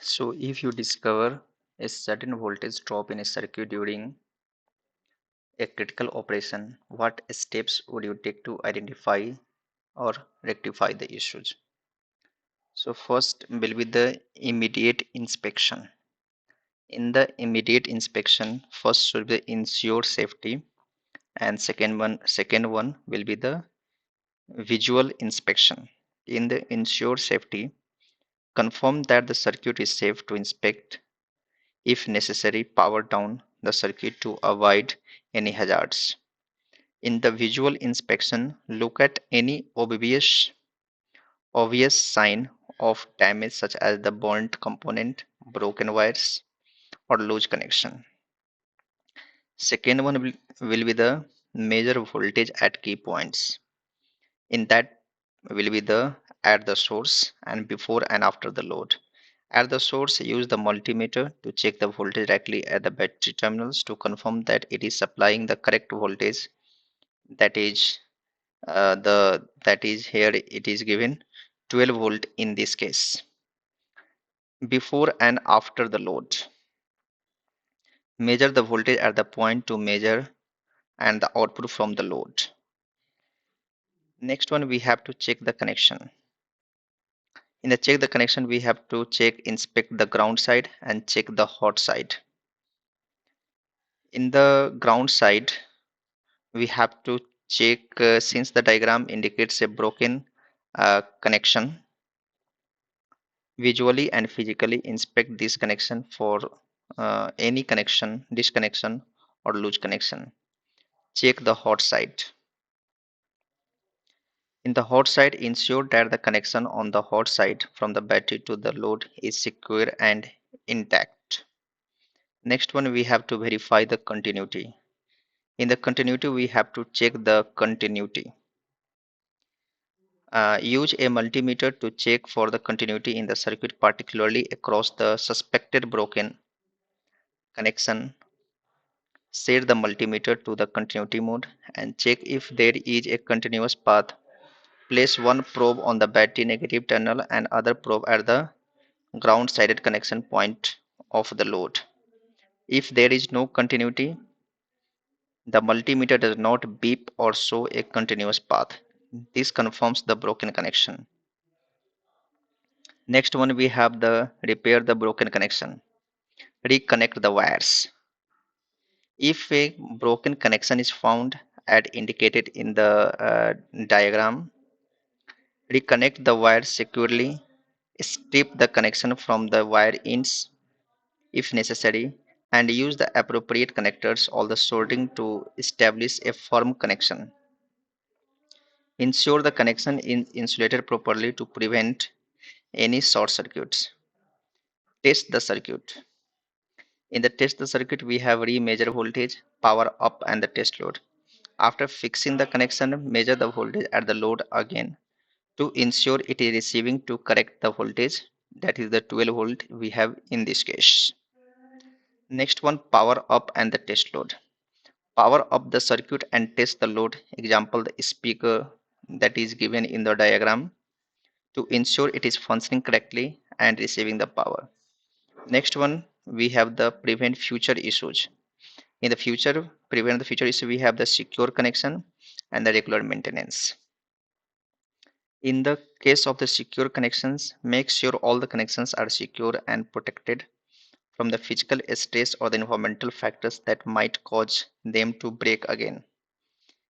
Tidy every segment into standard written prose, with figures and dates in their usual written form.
So if you discover a certain voltage drop in a circuit during a critical operation, what steps would you take to identify or rectify the issues? So first will be the immediate inspection. In the immediate inspection, first should be ensure safety, and second one will be the visual inspection. In the ensure safety, confirm that the circuit is safe to inspect. If necessary, power down the circuit to avoid any hazards. In the visual inspection, look at any obvious sign of damage such as the burnt component, broken wires, or loose connection. Second one will be the measure voltage at key points. In that will be the at the source and before and after the load. At the source, use the multimeter to check the voltage directly at the battery terminals to confirm that it is supplying the correct voltage. That is that is here it is given 12 volt in this case. Before and after the load, measure the voltage at the point to measure and the output from the load. Next one, we have to check the connection. In the check the connection, we have to inspect the ground side and check the hot side. In the ground side, we have to check since the diagram indicates a broken connection. Visually and physically inspect this connection for any connection, disconnection, or loose connection. Check the hot side. In the hot side, ensure that the connection on the hot side from the battery to the load is secure and intact. Next one, we have to verify the continuity. In the continuity, we have to check the continuity. Use a multimeter to check for the continuity in the circuit, particularly across the suspected broken connection. Set the multimeter to the continuity mode and check if there is a continuous path. Place one probe on the battery negative terminal and other probe at the ground sided connection point of the load. If there is no continuity, the multimeter does not beep or show a continuous path. This confirms the broken connection. Next one, we have the repair the broken connection. Reconnect the wires. If a broken connection is found as indicated in the diagram, reconnect the wires securely. Strip the connection from the wire ends if necessary, and use the appropriate connectors or the soldering to establish a firm connection. Ensure the connection is insulated properly to prevent any short circuits. Test the circuit. In the test the circuit, we have re-measure voltage, power up, and the test load. After fixing the connection, measure the voltage at the load again to ensure it is receiving to correct the voltage, that is the 12 volt we have in this case. Next one, power up and the test load. Power up the circuit and test the load, example the speaker that is given in the diagram, to ensure it is functioning correctly and receiving the power. Next one, we have the prevent future issues. In the future, prevent the future issue, we have the secure connection and the regular maintenance. In the case of the secure connections, make sure all the connections are secure and protected from the physical stress or the environmental factors that might cause them to break again.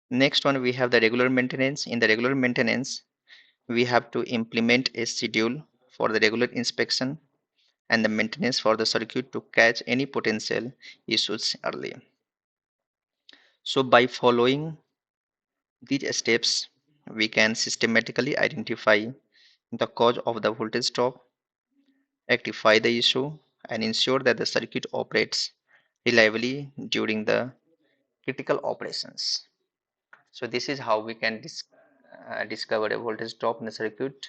Next one, we have the regular maintenance. In the regular maintenance, we have to implement a schedule for the regular inspection and the maintenance for the circuit to catch any potential issues early. So by following these steps, we can systematically identify the cause of the voltage drop, rectify the issue, and ensure that the circuit operates reliably during the critical operations. So this is how we can discover a voltage drop in the circuit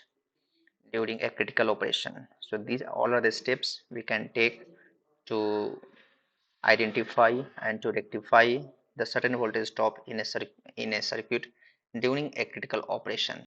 during a critical operation. So these all are the steps we can take to identify and to rectify the certain voltage drop in a circuit during a critical operation.